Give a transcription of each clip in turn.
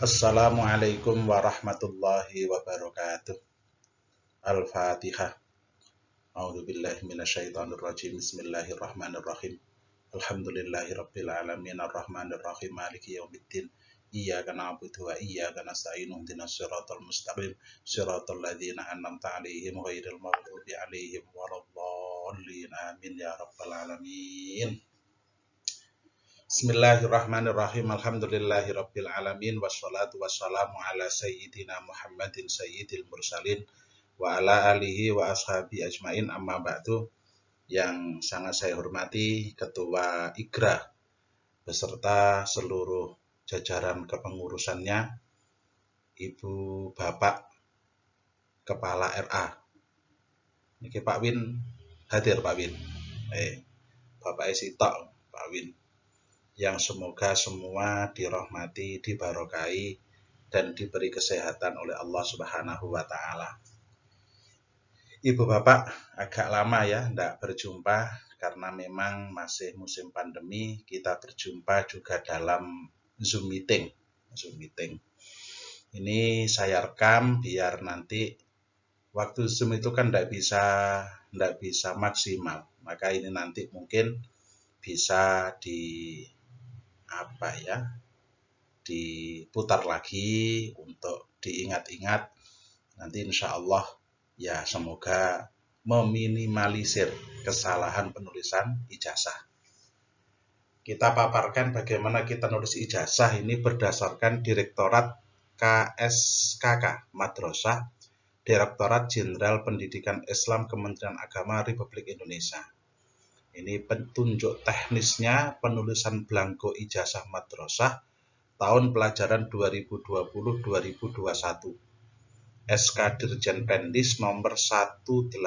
Assalamualaikum warahmatullahi wabarakatuh. Al-Fatihah. A'udzubillahi minasyaitonirrajim. Bismillahirrahmanirrahim. Alhamdulillahirabbil alamin arrahmanir rahim maliki yaumiddin. Iyyaka na'budu wa iyyaka nasta'in ihdinas siratal mustaqim siratal ladzina an'amta 'alaihim ghairil maghdubi 'alaihim waladdallin. Amin ya rabbal alamin. Bismillahirrahmanirrahim. Alhamdulillahirabbil alamin wassalatu wassalamu ala sayyidina Muhammadin sayyidil mursalin wa ala alihi wa ashabi ajmain, amma ba'du. Yang sangat saya hormati Ketua IGRA beserta seluruh jajaran kepengurusannya, Ibu Bapak Kepala RA. Niki Pak Win hadir, Pak Win. Bapak Sitok, Pak Win. Yang semoga semua dirahmati, dibarokai, dan diberi kesehatan oleh Allah Subhanahu wa Ta'ala. Ibu Bapak, agak lama ya tidak berjumpa karena memang masih musim pandemi. Kita berjumpa juga dalam Zoom meeting. Ini saya rekam biar nanti waktu Zoom itu kan tidak bisa maksimal. Maka ini nanti mungkin bisa diputar lagi untuk diingat-ingat. Nanti insya Allah ya semoga meminimalisir kesalahan penulisan ijazah. Kita paparkan bagaimana kita nulis ijazah ini berdasarkan Direktorat KSKK Madrasah, Direktorat Jenderal Pendidikan Islam Kementerian Agama Republik Indonesia. Ini petunjuk teknisnya penulisan blanko ijazah madrasah tahun pelajaran 2020-2021. SK Dirjen Pendis nomor 1835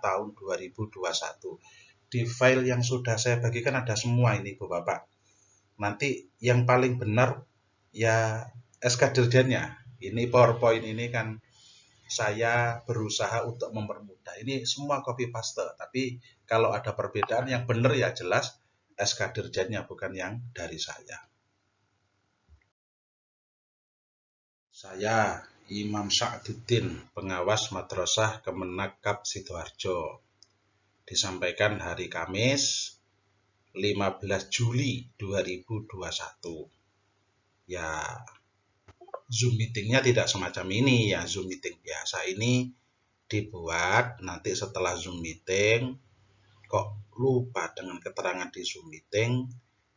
tahun 2021. Di file yang sudah saya bagikan ada semua ini, Bu Bapak. Nanti yang paling benar ya SK Dirjennya. Ini PowerPoint ini kan saya berusaha untuk mempermudah. Ini semua copy paste, tapi kalau ada perbedaan yang benar ya jelas SK Dirjennya, bukan yang dari saya. Saya Imam Sa'duddin, pengawas Madrasah Kemenakab Sidoarjo. Disampaikan hari Kamis 15 Juli 2021. Ya, Zoom meetingnya tidak semacam ini ya, Zoom meeting biasa ini dibuat nanti setelah Zoom meeting kok lupa dengan keterangan di Zoom meeting,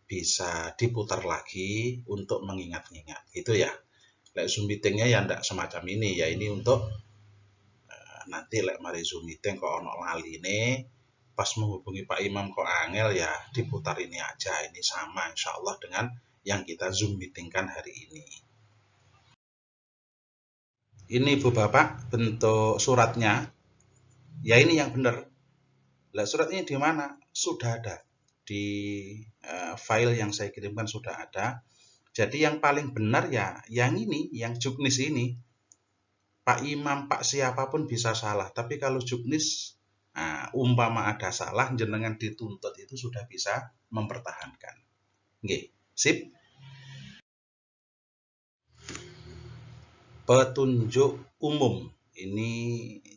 bisa diputar lagi untuk mengingat-ingat, gitu ya. Lek Zoom meetingnya ya ndak semacam ini ya, ini untuk nanti lek mari Zoom meeting kok ono laline pas menghubungi Pak Imam kok angel ya diputar ini aja. Ini sama insya Allah dengan yang kita Zoom meetingkan hari ini. Ini Bu Bapak bentuk suratnya. Ya ini yang benar. Lah surat ini di mana? Sudah ada di file yang saya kirimkan, sudah ada. Jadi yang paling benar ya yang ini, yang juknis ini. Pak Imam, Pak siapapun bisa salah. Tapi kalau juknis, umpama ada salah, jenengan dituntut itu sudah bisa mempertahankan. Nggih, sip. Petunjuk umum. Ini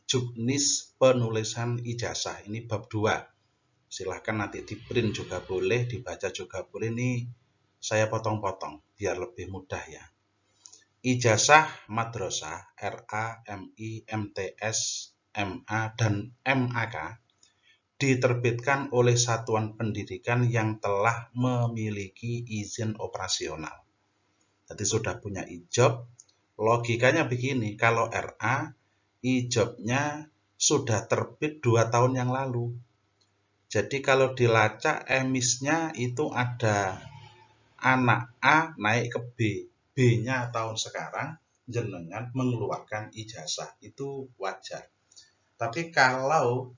juknis penulisan ijazah. Ini bab 2. Silahkan nanti di print juga boleh, dibaca juga boleh. Ini saya potong-potong biar lebih mudah ya. Ijazah madrasah RA, MI, MTS, MA, dan MAK diterbitkan oleh satuan pendidikan yang telah memiliki izin operasional. Jadi sudah punya ijab. Logikanya begini, kalau RA, ijabnya sudah terbit 2 tahun yang lalu. Jadi kalau dilacak emisnya itu ada anak A naik ke B. B-nya tahun sekarang, jenengan mengeluarkan ijazah, itu wajar. Tapi kalau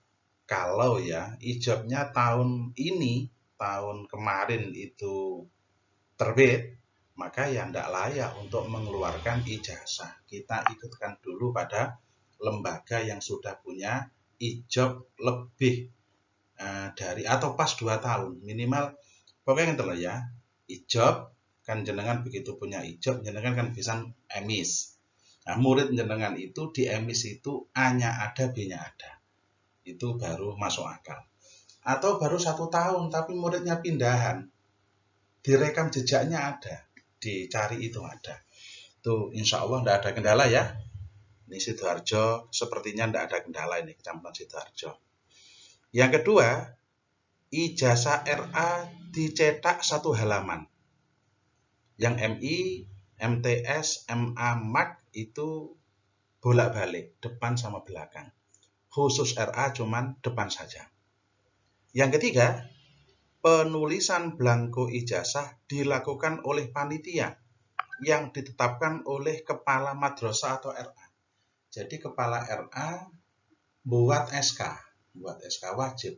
ya ijabnya tahun ini, tahun kemarin itu terbit, maka ya tidak layak untuk mengeluarkan ijazah. Kita ikutkan dulu pada lembaga yang sudah punya ijab lebih dari atau pas 2 tahun minimal. Pokoknya gitu loh ya, ijab Kan jenengan begitu punya ijab, jenengan kan bisa emis. Nah, murid jenengan itu di emis itu A-nya ada, B-nya ada. Itu baru masuk akal. Atau baru 1 tahun tapi muridnya pindahan, direkam jejaknya ada, dicari itu ada. Itu insya Allah tidak ada kendala ya. Ini Sidoarjo sepertinya tidak ada kendala ini, Kecamatan Sidoarjo. Yang kedua, ijazah RA dicetak 1 halaman. Yang MI, MTS, MA, MAK itu bolak-balik, depan sama belakang. Khusus RA cuman depan saja. Yang ketiga, penulisan blanko ijazah dilakukan oleh panitia yang ditetapkan oleh kepala madrasah atau RA. Jadi kepala RA buat SK wajib.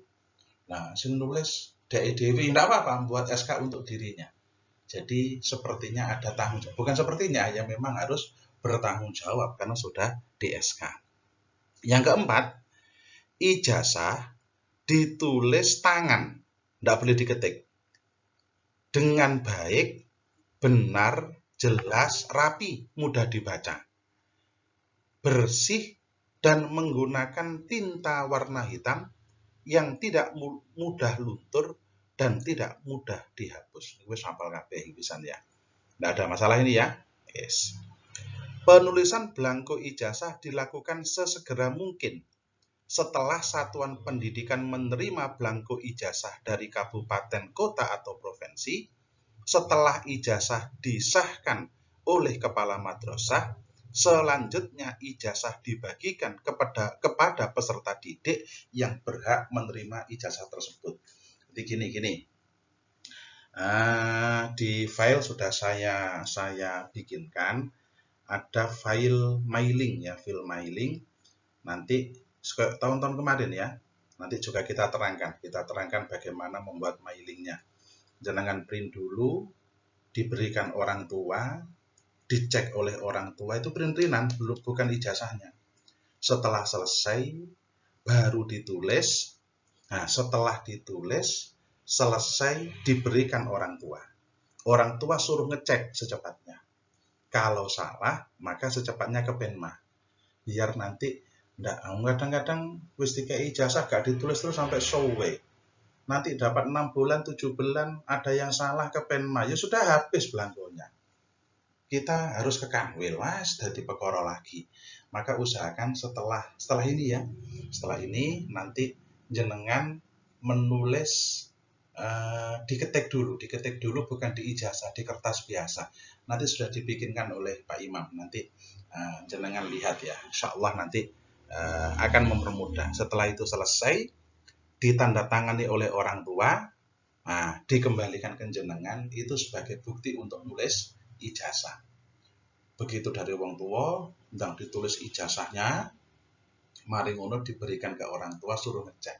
Nah, sing nulis DEDW enggak apa-apa, buat SK untuk dirinya. Jadi sepertinya ada tanggung jawab. Bukan sepertinya, ya memang harus bertanggung jawab karena sudah di SK. Yang keempat, ijazah ditulis tangan, tidak boleh diketik. Dengan baik, benar, jelas, rapi, mudah dibaca. Bersih dan menggunakan tinta warna hitam yang tidak mudah luntur dan tidak mudah dihapus. Ini hafal kabeh pisan ya. Tidak ada masalah ini ya. Yes. Penulisan blanko ijazah dilakukan sesegera mungkin setelah satuan pendidikan menerima blanko ijazah dari kabupaten, kota, atau provinsi, setelah ijazah disahkan oleh kepala madrasah, selanjutnya ijazah dibagikan kepada peserta didik yang berhak menerima ijazah tersebut. Jadi gini. Di file sudah saya bikinkan, ada file mailing ya, file mailing. Nanti tahun-tahun kemarin ya, nanti juga kita terangkan bagaimana membuat mailingnya. Jangan print dulu, diberikan orang tua, dicek oleh orang tua, itu print-printan, bukan ijazahnya. Setelah selesai, baru ditulis. Nah, setelah ditulis, selesai, diberikan orang tua. Orang tua suruh ngecek secepatnya. Kalau salah, maka secepatnya ke Penma. Biar nanti, kadang-kadang wis dikai ijazah gak ditulis terus sampai sowe. Nanti dapat 6 bulan, 7 bulan, ada yang salah ke Penma. Ya sudah habis blankonya. Kita harus ke Kanwil, mas, jadi perkara lagi. Maka usahakan setelah ini ya, setelah ini nanti jenengan menulis, diketik dulu bukan di ijazah, di kertas biasa. Nanti sudah dibikinkan oleh Pak Imam. Nanti jenengan lihat ya, insya Allah nanti akan mempermudah. Setelah itu selesai, ditandatangani oleh orang tua, dikembalikan ke jenengan, itu sebagai bukti untuk nulis ijazah. Begitu dari wong tua, ndang ditulis ijazahnya, mari ngono diberikan ke orang tua, suruh ngecek.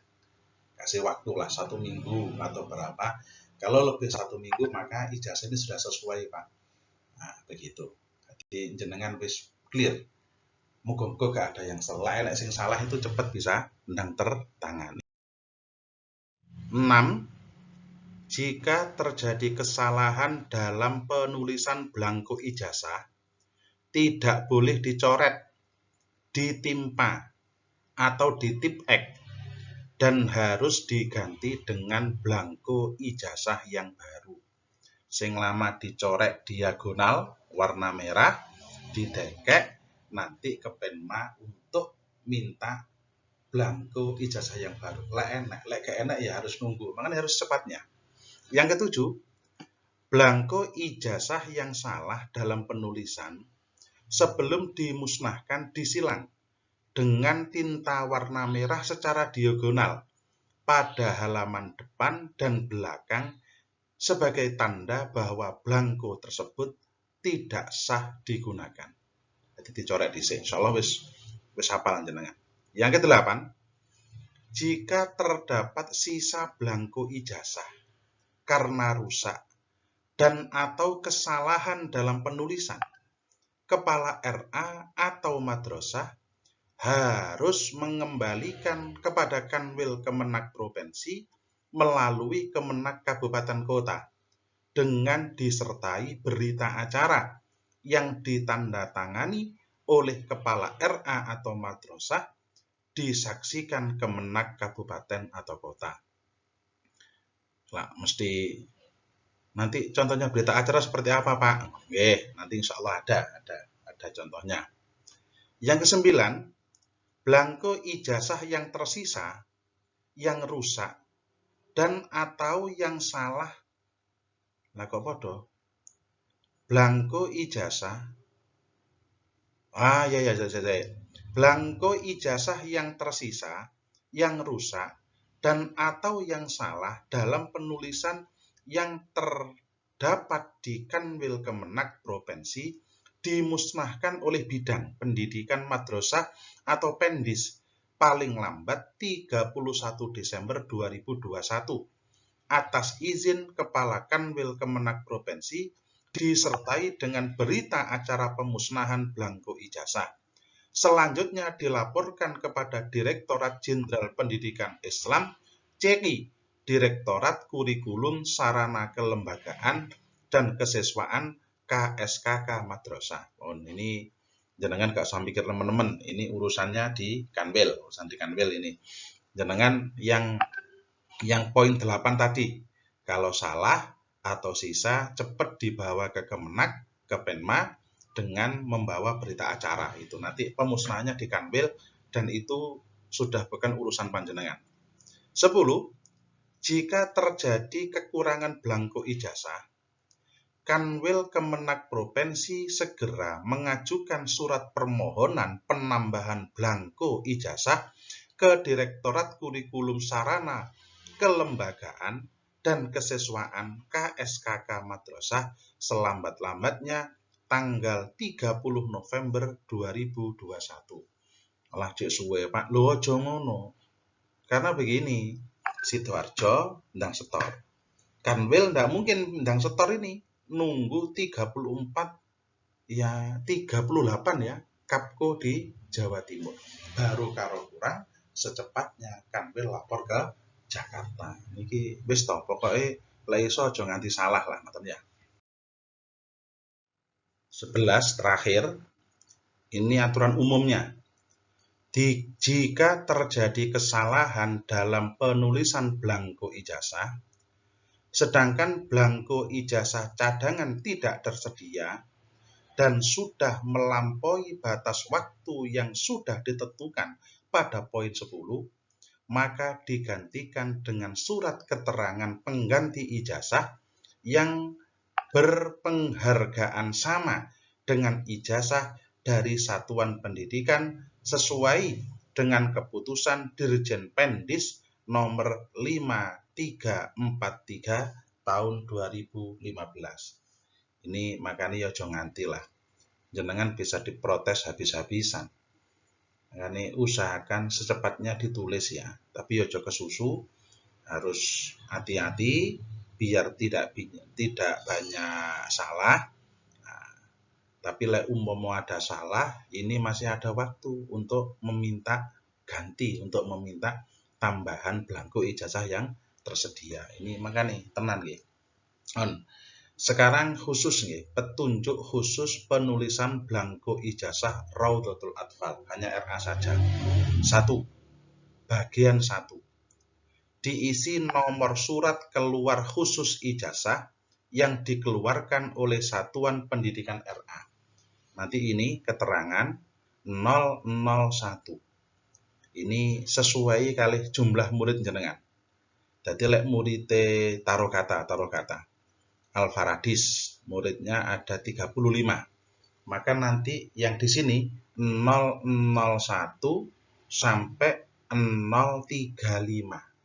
Kasih waktu lah 1 minggu atau berapa. Kalau lebih 1 minggu, maka ijazah ini sudah sesuai, Pak. Nah, begitu. Jadi jenengan wis clear. Muga-muga gak ada yang salah. Nek sing salah itu cepat bisa ndang tertangani. 6. Jika terjadi kesalahan dalam penulisan blanko ijazah, tidak boleh dicoret, ditimpa, atau ditip X, dan harus diganti dengan blanko ijazah yang baru. Sing lama dicoret diagonal warna merah, didekek, nanti ke Penma untuk minta blanko ijazah yang baru. Lek enak ya harus nunggu, makanya harus cepatnya. Yang ketujuh, blanko ijazah yang salah dalam penulisan sebelum dimusnahkan disilang dengan tinta warna merah secara diagonal pada halaman depan dan belakang sebagai tanda bahwa blanko tersebut tidak sah digunakan. Jadi dicoret dhisik. Insyaallah wis hafal jenengan. Yang ke-8, jika terdapat sisa blanko ijazah karena rusak dan atau kesalahan dalam penulisan, kepala RA atau madrasah harus mengembalikan kepada Kanwil Kemenak Provinsi melalui Kemenak Kabupaten Kota dengan disertai berita acara yang ditandatangani oleh kepala RA atau madrasah, disaksikan Kemenak kabupaten atau kota. Nah, mesti nanti contohnya berita acara seperti apa, Pak? Oke, nanti insya Allah ada contohnya. Yang ke-9, blanko ijazah yang tersisa, yang rusak, dan atau yang salah. Lah kok podo? Blanko ijazah. Ya. Blanko ijazah yang tersisa, yang rusak, dan atau yang salah dalam penulisan yang terdapat di Kanwil Kemenak Provinsi dimusnahkan oleh bidang pendidikan madrasah atau Pendis paling lambat 31 Desember 2021 atas izin Kepala Kanwil Kemenak Provinsi disertai dengan berita acara pemusnahan blanko ijazah. Selanjutnya dilaporkan kepada Direktorat Jenderal Pendidikan Islam (CEI), Direktorat Kurikulum Sarana Kelembagaan dan Kesiswaan KSKK Madrasah. Oh, ini jenengan gak usah mikir teman-teman, ini urusannya di Kanwil, ini. Jenengan yang poin 8 tadi, kalau salah atau sisa cepat dibawa ke Kemenak, ke Penma, dengan membawa berita acara. Itu nanti pemusnahannya di Kanwil dan itu sudah bukan urusan panjenengan. 10. Jika terjadi kekurangan blanko ijazah, Kanwil Kemenak Provinsi segera mengajukan surat permohonan penambahan blanko ijazah ke Direktorat Kurikulum Sarana Kelembagaan dan Kesiswaan KSKK Madrasah selambat-lambatnya tanggal 30 November 2021. Alah cek suwe Pak, lho aja ngono. Karena begini, Sidoarjo ndang setor. Kanwil ndak mungkin ndang setor ini. Nunggu 34 ya 38 ya Kapko di Jawa Timur. Baru karo kurang secepatnya Kanwil lapor ke Jakarta. Niki wis to, pokoke lek iso aja nganti salah lah ngoten ya. 11 terakhir, ini aturan umumnya. Jika terjadi kesalahan dalam penulisan blanko ijazah, sedangkan blanko ijazah cadangan tidak tersedia dan sudah melampaui batas waktu yang sudah ditentukan pada poin 10, maka digantikan dengan surat keterangan pengganti ijazah yang berpenghargaan sama dengan ijazah dari satuan pendidikan sesuai dengan keputusan Dirjen Pendis nomor 5343 tahun 2015. Ini makanya ya jangan nganti lah. Jenengan bisa diprotes habis-habisan. Makanya usahakan secepatnya ditulis ya. Tapi ya kesusu, harus hati-hati biar tidak banyak salah. Nah, tapi lek umpama ada salah, ini masih ada waktu untuk meminta ganti, untuk meminta tambahan blanko ijazah yang tersedia. Ini makanya tenan nggih. Sekarang khusus nggih, petunjuk khusus penulisan blanko ijazah Raudhatul Atfal, hanya RA saja. 1. Bagian 1. Diisi nomor surat keluar khusus ijazah yang dikeluarkan oleh Satuan Pendidikan RA. Nanti ini keterangan 001. Ini sesuai kali jumlah murid jenengan. Jadi lek muridnya taruh kata Al-Faradis, muridnya ada 35. Maka nanti yang di sini 001 sampai 035.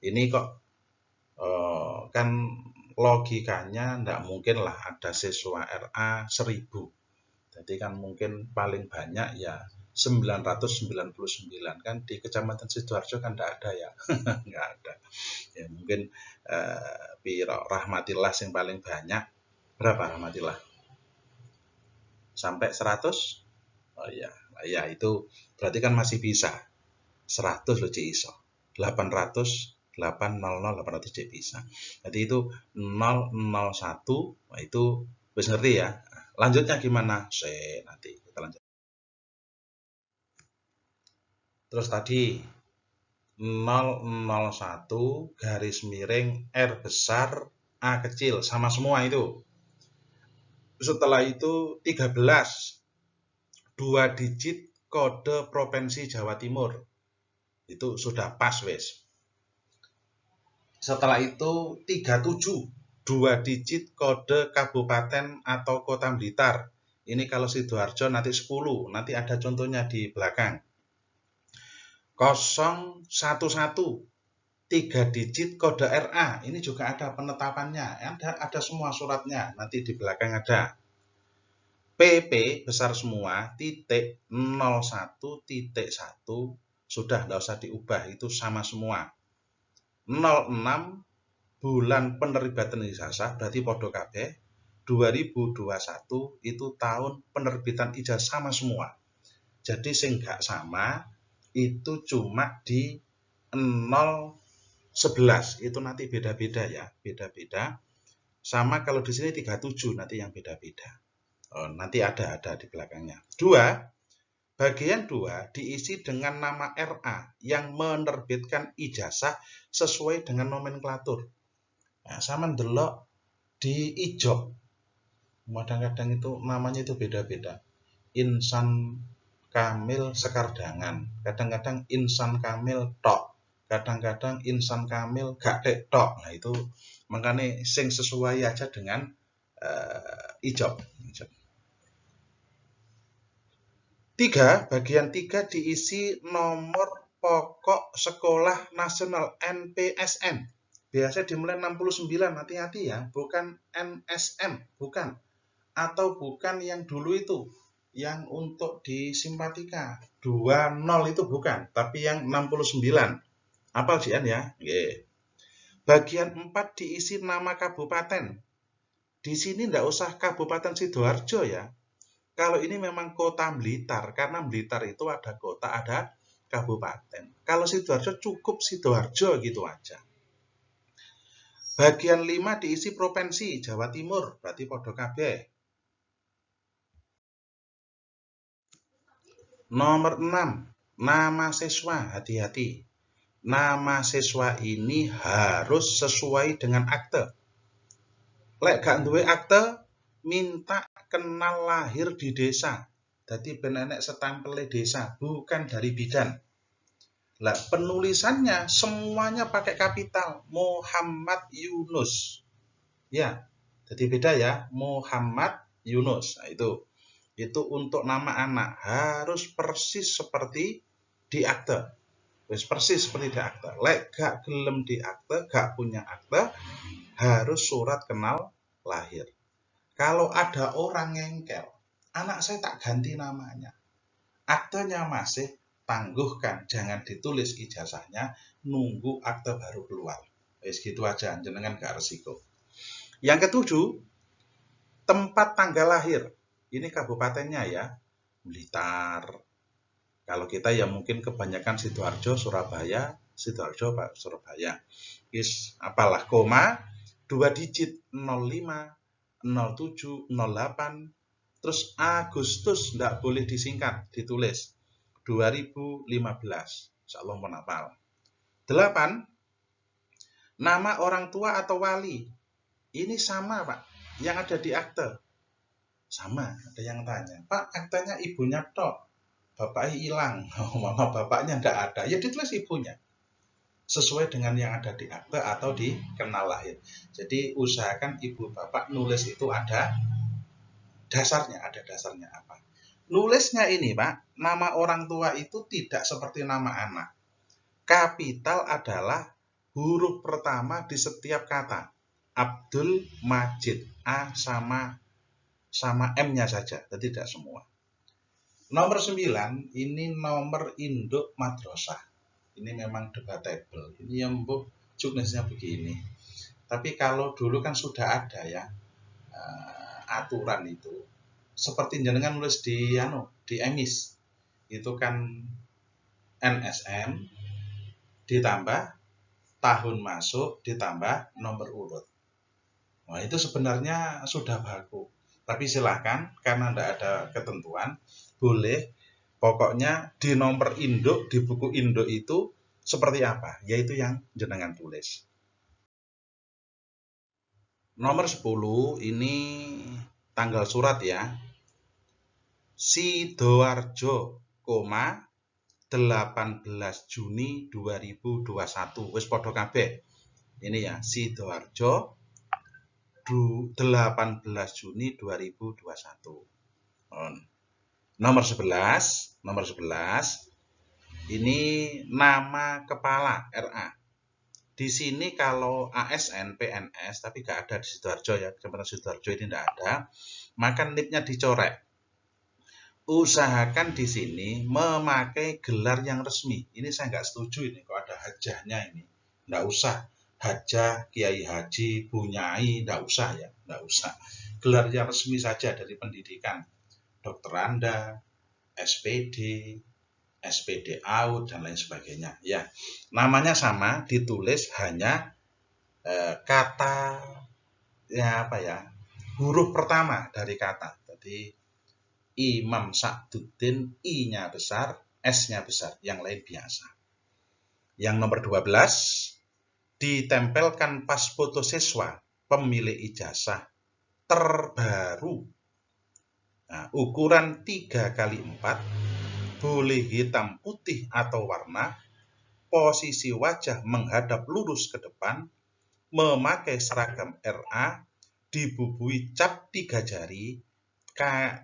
Ini kok kan logikanya ndak mungkin lah ada siswa RA 1000. Jadi kan mungkin paling banyak ya 999 kan di Kecamatan Sidoarjo kan ndak ada ya. Nggak ada. Ya mungkin piro Rahmatillah yang paling banyak. Berapa Rahmatillah? Sampai 100? Oh iya, ya itu berarti kan masih bisa. 100 loh iso. 800 800 cek bisa. Jadi itu 001, nah itu wis ngerti ya. Lanjutnya gimana? Nanti kita lanjut. Terus tadi 001 garis miring R besar A kecil sama semua itu. Setelah itu 13 2 digit kode Provinsi Jawa Timur. Itu sudah pas wes. Setelah itu 37 2 digit kode kabupaten atau kota Blitar. Ini kalau Sidoarjo nanti 10, nanti ada contohnya di belakang. 011 3 digit kode RA, ini juga ada penetapannya, ada semua suratnya, nanti di belakang ada. PP besar semua, titik 01.1, sudah tidak usah diubah, itu sama semua. 06 bulan penerbitan ijazah, berarti podo kabeh. 2021 itu tahun penerbitan ijazah sama semua. Jadi sing gak sama itu cuma di 011, itu nanti beda-beda ya, beda-beda. Sama kalau di sini 37 nanti yang beda-beda. Nanti ada di belakangnya. 2, bagian 2 diisi dengan nama RA yang menerbitkan ijazah sesuai dengan nomenklatur. Nah, sama ndelok di ijob. Kadang-kadang itu namanya itu beda-beda. Insan Kamil Sekardangan, kadang-kadang Insan Kamil tok, kadang-kadang Insan Kamil gak tok. Nah itu makanya sing sesuai aja dengan ijob. 3, bagian 3 diisi nomor pokok sekolah nasional NPSN. Biasa dimulai 69, hati-hati ya, bukan NSM, bukan. Atau bukan yang dulu itu, yang untuk di simpatika 20 itu bukan, tapi yang 69. Apal jian ya? Nggih. Bagian 4 diisi nama kabupaten. Di sini ndak usah Kabupaten Sidoarjo ya. Kalau ini memang kota Blitar, karena Blitar itu ada kota, ada kabupaten. Kalau Sidoarjo cukup Sidoarjo gitu aja. Bagian 5 diisi provinsi Jawa Timur, berarti podo kabeh. Nomor 6, nama siswa, hati-hati. Nama siswa ini harus sesuai dengan akte. Lek gak duwe akte, minta kenal lahir di desa. Jadi benenek setempel desa, bukan dari bidan. Lah penulisannya semuanya pakai kapital, Muhammad Yunus. Ya, jadi beda ya, Muhammad Yunus. Nah, itu untuk nama anak harus persis seperti di akte. Persis seperti di akte. Lek gak gelem di akte, gak punya akte, harus surat kenal lahir. Kalau ada orang ngengkel, anak saya tak ganti namanya, aktenya masih, tangguhkan, jangan ditulis ijazahnya, nunggu akte baru keluar. Gitu aja, jenengan gak resiko. Yang ketujuh, tempat tanggal lahir. Ini kabupatennya ya, Blitar. Kalau kita ya mungkin kebanyakan Sidoarjo, Surabaya, Sidoarjo, Pak Surabaya. Apalah, koma, 2 digit, 05, 07, 08, terus Agustus ndak boleh disingkat, ditulis 2015. Insyaallah mohon hafal. 8, nama orang tua atau wali. Ini sama, Pak, yang ada di akte. Sama, ada yang tanya, Pak, aktenya ibunya tok, bapaknya hilang, mama bapaknya ndak ada, ya ditulis ibunya. Sesuai dengan yang ada di akte atau di kenal lahir. Jadi usahakan ibu bapak nulis itu ada dasarnya apa. Nulisnya ini, Pak, nama orang tua itu tidak seperti nama anak. Kapital adalah huruf pertama di setiap kata. Abdul Majid, A sama M-nya saja, tidak semua. Nomor 9, ini nomor induk madrasah. Ini memang debatable. Ini yang juknisnya begini. Tapi kalau dulu kan sudah ada ya aturan itu. Seperti jenengan nulis di emis. Itu kan NSM ditambah tahun masuk ditambah nomor urut. Nah, itu sebenarnya sudah baku. Tapi silakan, karena tidak ada ketentuan, boleh. Pokoknya di nomor induk, di buku induk itu seperti apa, yaitu yang jenengan tulis. Nomor 10 ini tanggal surat ya. Sidoarjo, 18 Juni 2021. Wis padha kabeh. Ini ya, Sidoarjo 18 Juni 2021. Nomor 11 ini nama kepala RA. Di sini kalau ASN, PNS, tapi nggak ada di Sidoarjo ya, Kecamatan Sidoarjo ini nggak ada, maka NIP-nya dicoret. Usahakan di sini memakai gelar yang resmi. Ini saya nggak setuju ini, kok ada hajahnya ini. Nggak usah. Hajah, Kiai Haji, Bunyai, nggak usah ya, nggak usah. Gelar yang resmi saja dari pendidikan. Dokter Anda, SPD, SPD out, dan lain sebagainya. Ya, namanya sama, ditulis hanya kata ya apa ya, huruf pertama dari kata. Jadi Imam Sa'duddin, I-nya besar, S-nya besar, yang lain biasa. Yang nomor 12, ditempelkan pas foto siswa pemilik ijazah terbaru. Nah, ukuran 3x4, boleh hitam, putih, atau warna, posisi wajah menghadap lurus ke depan, memakai seragam RA, dibubui cap 3 jari,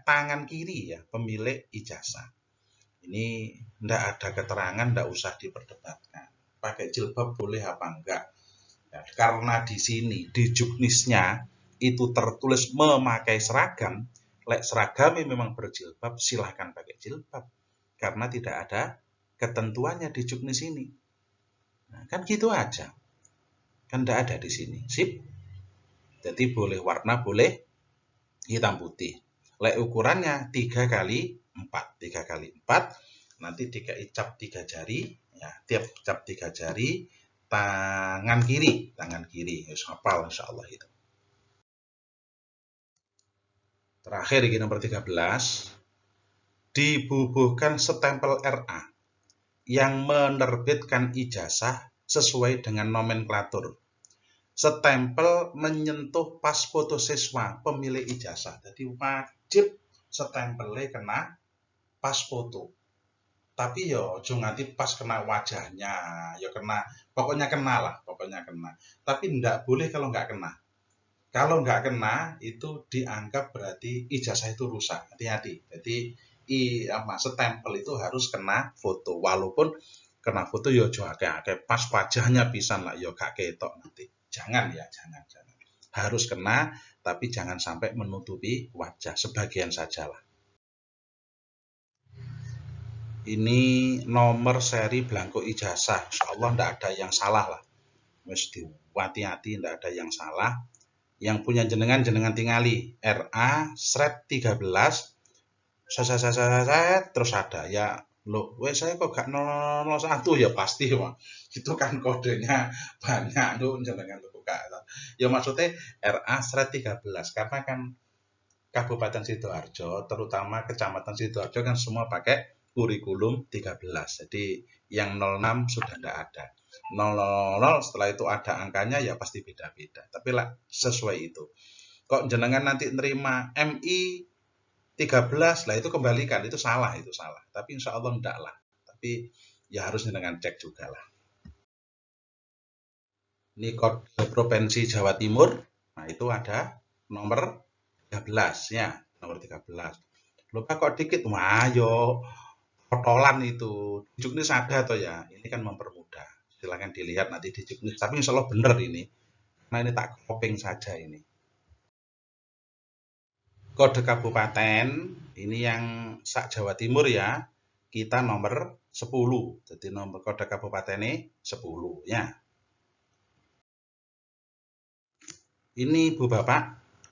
tangan kiri ya, pemilik ijazah. Ini enggak ada keterangan, enggak usah diperdebatkan. Pakai jilbab boleh apa enggak? Ya, karena di sini di juknisnya itu tertulis memakai seragam. Lek seragamnya memang berjilbab, silahkan pakai jilbab. Karena tidak ada ketentuannya di juknis ini. Nah, kan gitu aja. Kan enggak ada di sini. Sip. Jadi boleh warna, boleh hitam putih. Lek ukurannya 3x4. 3x4, nanti dikai cap 3 jari, ya, tiap cap 3 jari, tangan kiri. Harus hafal insyaallah itu. Terakhir ini nomor 13, dibubuhkan stempel RA yang menerbitkan ijazah sesuai dengan nomenklatur. Stempel menyentuh pas foto siswa pemilik ijazah. Jadi wajib stempelnya kena pas foto. Tapi yo aja nganti pas kena wajahnya, ya kena, pokoknya kena lah, pokoknya kena. Tapi enggak boleh kalau enggak kena. Kalau enggak kena itu dianggap berarti ijazah itu rusak. Hati-hati. Jadi stempel itu harus kena foto. Walaupun kena foto yo aja akeh-akeh, pas wajahnya pisan lah yo gak ketok nanti. Jangan ya, jangan. Harus kena, tapi jangan sampai menutupi wajah, sebagian sajalah. Ini nomor seri belangko ijazah. Insyaallah tidak ada yang salah lah. Mesti hati-hati, tidak ada yang salah. Yang punya jenengan tingali. RA Sret 13 terus ada ya. Loh, saya kok gak 001 ya pasti wah. Itu kan kodenya banyak tuh jenengan buka. Ya maksudnya RA Sret 13 karena kan Kabupaten Sidoarjo, terutama Kecamatan Sidoarjo kan semua pakai kurikulum 13. Jadi yang 06 sudah tidak ada. 000 setelah itu ada angkanya ya pasti beda-beda. Tapi lah sesuai itu. Kok jenengan nanti nerima MI 13 lah itu kembalikan, itu salah. Tapi insya Allah enggak lah. Tapi ya harus jenengan cek juga lah. Ini kode Provinsi Jawa Timur. Nah itu ada nomor 13 ya, nomor 13. Lupa kok dikit, wah yo potolan itu. Di juknis ada atau ya, ini kan mempermudah. Silahkan dilihat nanti di juknis, tapi insya Allah benar ini. Nah ini tak copying saja ini. Kode kabupaten, ini yang sak Jawa Timur ya, kita nomor 10. Jadi nomor kode kabupaten ini 10 ya. Ini Bu Bapak,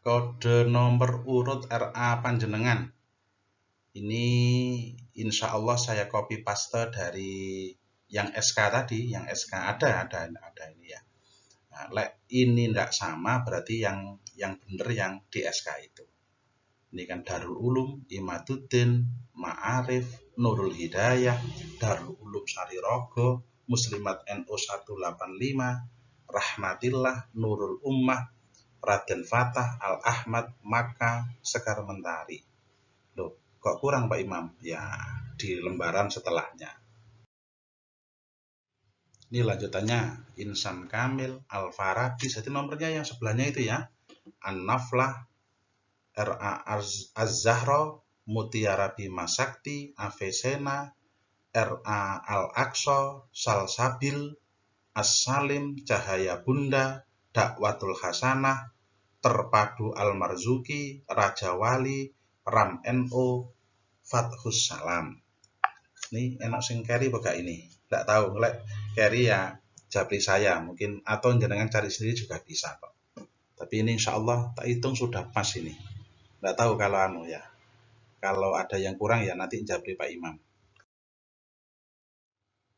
kode nomor urut RA panjenengan. Ini insya Allah saya copy paste dari yang SK tadi, yang SK ada ini ya. Nah, ini tidak sama berarti yang benar yang di SK itu. Ini kan Darul Ulum, Imaduddin, Ma'arif, Nurul Hidayah, Darul Ulum Sarirogo, Muslimat NU 185, Rahmatillah, Nurul Ummah, Raden Fatah, Al-Ahmad, Maka, Sekar Mentari. Loh, kok kurang Pak Imam? Ya, di lembaran setelahnya. Ini lanjutannya, Insan Kamil, Al-Farabi, jadi nomornya yang sebelahnya itu ya. An-Naflah, R.A. Az-Zahra, Mutiara Bima Sakti, Avesena, R.A. Al-Aqsa, Salsabil, As-Salim, Cahaya Bunda, Dakwatul Hasanah, Terpadu Al-Marzuki, Raja Wali, Ram NO, Fathus Salam. Ini enak sing carry apa ini? Tidak tahu, ngelek carry ya japri saya mungkin, atau jenengan cari sendiri juga bisa kok. Tapi ini insya Allah tak hitung sudah pas ini. Tidak tahu kalau ya. Kalau ada yang kurang ya nanti japri Pak Imam.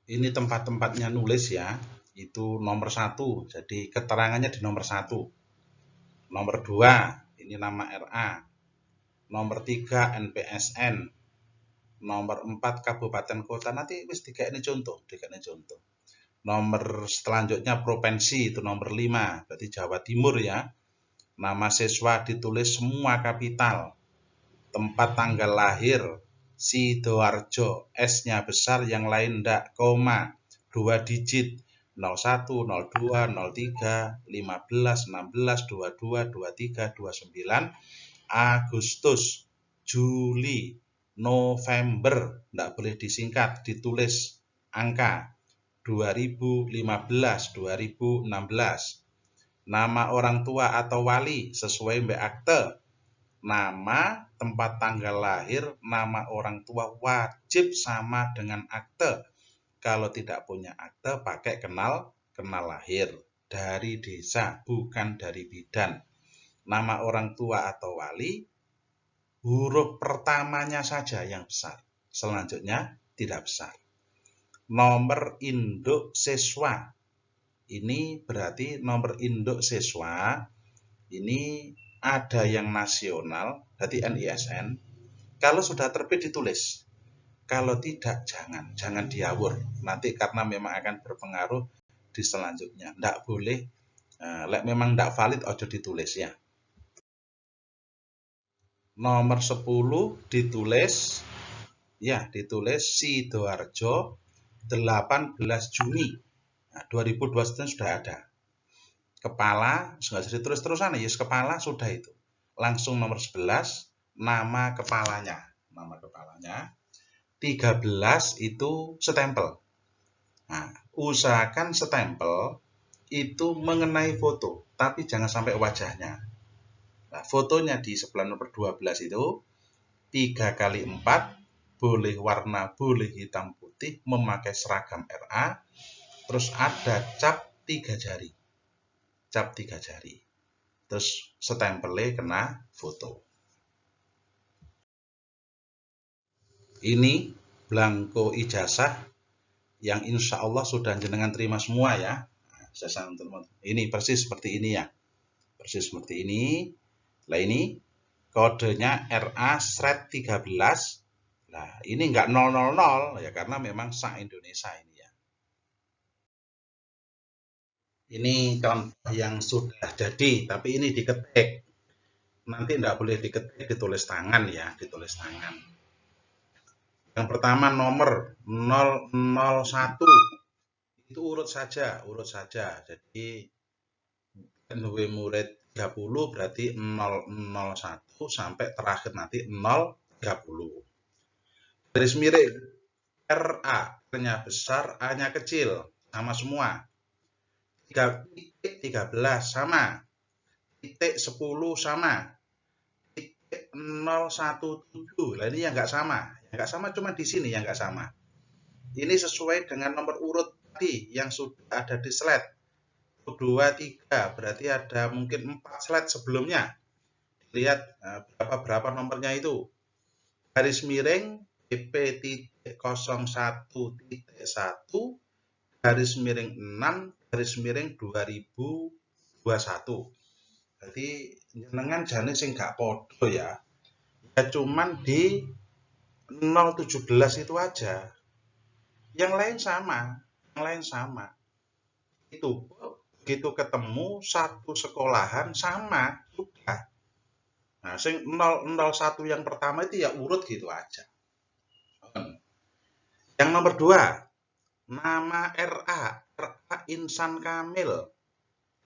Ini tempat-tempatnya nulis ya. Itu nomor 1. Jadi keterangannya di nomor 1. Nomor 2 ini nama RA. Nomor 3 NPSN. Nomor 4 kabupaten kota, nanti wis dikene contoh. Nomor selanjutnya provinsi, itu nomor 5, berarti Jawa Timur ya. Nama siswa ditulis semua kapital. Tempat tanggal lahir Sidoarjo, S-nya besar, yang lain ndak, koma, 2 digit, 01, 02, 03, 15, 16, 22, 23, 29, Agustus, Juli, November, tidak boleh disingkat, ditulis angka 2015, 2016. Nama orang tua atau wali sesuai mbak akte. Nama, tempat tanggal lahir, nama orang tua wajib sama dengan akte. Kalau tidak punya akte, pakai kenal lahir dari desa, bukan dari bidan. Nama orang tua atau wali, huruf pertamanya saja yang besar, selanjutnya tidak besar. Nomor induk siswa, ini berarti nomor induk siswa, ini ada yang nasional, berarti NISN. Kalau sudah terbit ditulis, kalau tidak jangan diawur, nanti karena memang akan berpengaruh di selanjutnya. Tidak boleh, memang tidak valid, ojo ditulis ya. Nomor 10 ditulis Sidoarjo 18 Juni. Nah, 2021 sudah ada. Kepala, nggak jadi terus-terusan ya, kepala sudah itu. Langsung nomor 11, nama kepalanya. 13 itu stempel. Nah, usahakan stempel itu mengenai foto, tapi jangan sampai wajahnya. Nah, fotonya di sebelah nomor 12 itu 3x4, boleh warna, boleh hitam putih, memakai seragam RA, terus ada cap 3 jari. Terus stempelnya kena foto. Ini blanko ijazah yang insya Allah sudah jenengan terima semua ya. Ini persis seperti ini ya. Persis seperti ini. Nah ini kodenya RA/13. Nah ini enggak 000 ya, karena memang se-Indonesia ini ya. Ini contoh yang sudah jadi, tapi ini diketik. Nanti enggak boleh diketik, ditulis tangan ya, ditulis tangan. Yang pertama nomor 001. Itu urut saja. Jadi murid 30 berarti 001 sampai terakhir nanti 030. Garis miring RA, R-nya besar, A-nya kecil, sama semua. 13 sama. Titik 10 sama. Titik 017. Nah, ini yang enggak sama. Yang enggak sama cuma di sini yang enggak sama. Ini sesuai dengan nomor urut tadi yang sudah ada di slide. 2, 3, berarti ada mungkin 4 slide sebelumnya. Lihat berapa nomornya itu. Garis miring BP.01.1 garis miring 6 garis miring 2021. Jadi jenengan jane sing gak podo ya. Ya cuman di 017 itu aja. Yang lain sama. Itu begitu ketemu satu sekolahan sama sudah. Nah, sing 001 yang pertama itu ya urut gitu aja. Yang nomor 2, nama RA Insan Kamil.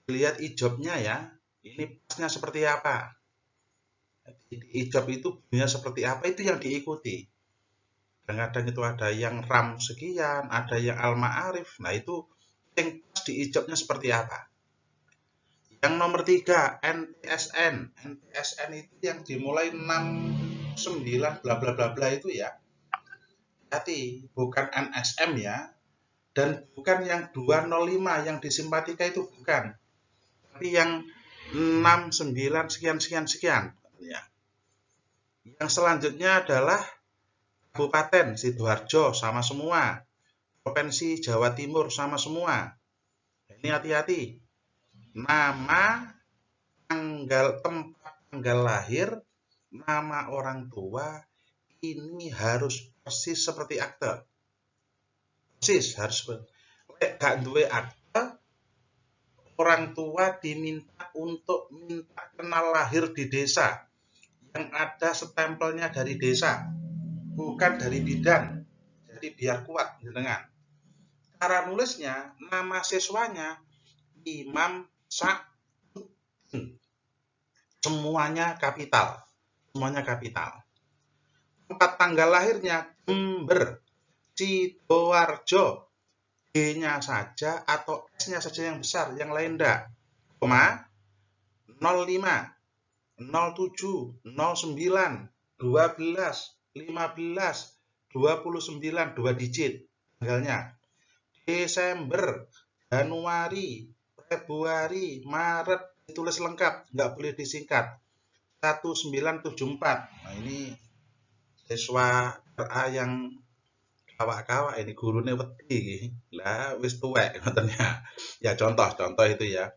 Lihat ijobnya ya. Ini pasnya seperti apa? Ijob itu bunyinya seperti apa, itu yang diikuti. Kadang-kadang itu ada yang ram sekian, ada yang al-ma'arif. Nah, itu yang pas di ijobnya seperti apa. Yang nomor 3, NTSN. NTSN itu yang dimulai 69 bla bla bla bla itu ya. Hati, bukan NSM ya. Dan bukan yang 205 yang disimpatika itu bukan. Tapi yang 69 sekian ya. Yang selanjutnya adalah Kabupaten Sidoarjo sama semua. Provinsi Jawa Timur sama semua. Ini hati-hati. Nama, tempat tanggal lahir, nama orang tua ini harus persis seperti akte. Persis harus. Gak duwe akte, orang tua diminta untuk minta kenal lahir di desa yang ada stempelnya dari desa, bukan dari bidan. Jadi biar kuat jenengan. Cara nulisnya, nama siswanya Imam Sa'udin. Semuanya kapital. Tempat tanggal lahirnya Jember, Sidoarjo. D-nya saja atau S-nya saja yang besar, yang lain enggak. 05, 07, 09, 12, 15, 29, 2 digit tanggalnya. Desember, Januari, Februari, Maret, ditulis lengkap, nggak boleh disingkat. 1974. Nah, ini siswa RA yang kawak-kawak ini gurune wedi lah wis tuwek ngotennya. Ya contoh itu ya.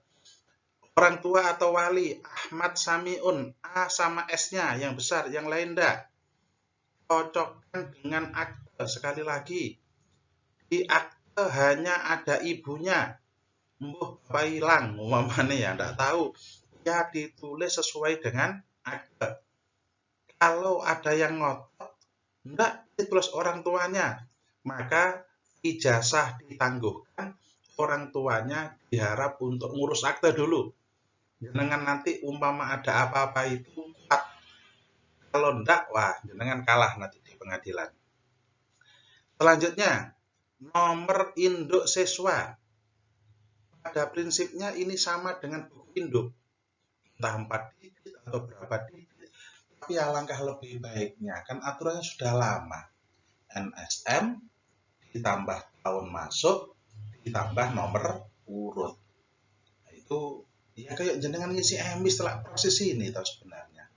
Orang tua atau wali Ahmad Samiun, A sama S-nya yang besar, yang lain enggak. Cocokkan dengan akte. Sekali lagi, di akte hanya ada ibunya. Mbuh bapak hilang, umpamanya ya enggak tahu. Ya ditulis sesuai dengan akte. Kalau ada yang ngotot, enggak ditulis orang tuanya. Maka ijazah ditangguhkan, orang tuanya diharap untuk ngurus akte dulu. Jenengan nanti umpama ada apa-apa itu, kalau enggak, wah jenengan kalah nanti di pengadilan. Selanjutnya, nomor induk siswa. Pada prinsipnya ini sama dengan buku induk. Entah 4 digit atau berapa digit. Tapi alangkah lebih baiknya, kan aturannya sudah lama. NSM ditambah tahun masuk, ditambah nomor urut. Nah, itu ya kayak jenengan ngisi emis setelah proses ini tahu sebenarnya.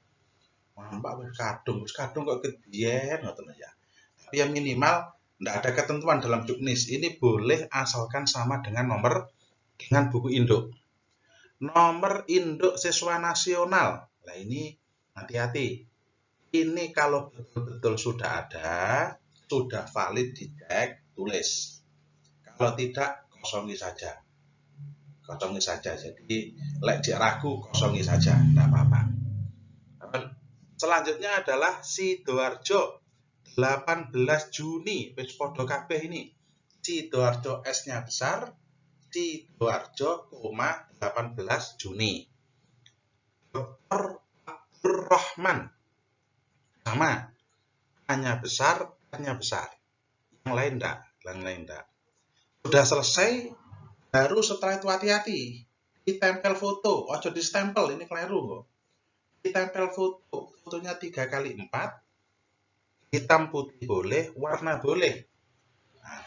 Mbak kadung kok kedian ngoten ya. Tapi yang minimal tidak ada ketentuan dalam juknis. Ini boleh asalkan sama dengan buku induk. Nomor induk siswa nasional. Nah ini hati-hati. Ini kalau betul-betul sudah ada, sudah valid dicek, tulis. Kalau tidak, kosongi saja. Jadi, lek ragu, kosongi saja, tidak apa-apa. Selanjutnya adalah Sidoarjo, 18 Juni, wis padha kabeh ini. Sidoarjo S-nya besar, Sidoarjo, 18 Juni. Dr. Abdurrahman, sama, hanya besar. Yang lain enggak. Sudah selesai, baru setelah itu hati-hati. Ditempel foto, ojo distempel, ini keliru kok. Ditempel fotonya 3x4, hitam putih boleh, warna boleh. Nah,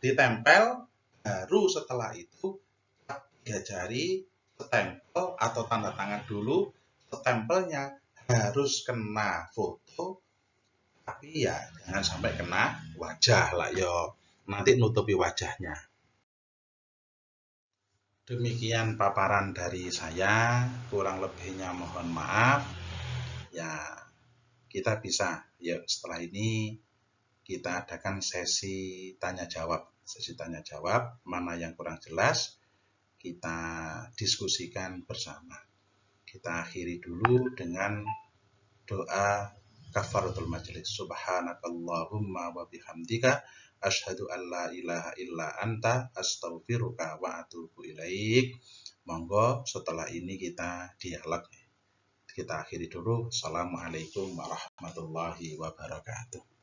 ditempel, baru setelah itu 3 jari, stempel atau tanda tangan dulu, stempelnya harus kena foto, tapi ya jangan sampai kena wajah lah yo, nanti nutupi wajahnya. Demikian paparan dari saya, kurang lebihnya mohon maaf. Ya, kita bisa ya setelah ini kita adakan sesi tanya jawab. Sesi tanya jawab, mana yang kurang jelas kita diskusikan bersama. Kita akhiri dulu dengan doa kafaratul majelis. Subhanakallahumma wa bihamdika asyhadu an la ilaha illa anta astaghfiruka wa atubu ilaik. Monggo setelah ini kita dialog. Kita akhiri dulu. Assalamualaikum warahmatullahi wabarakatuh.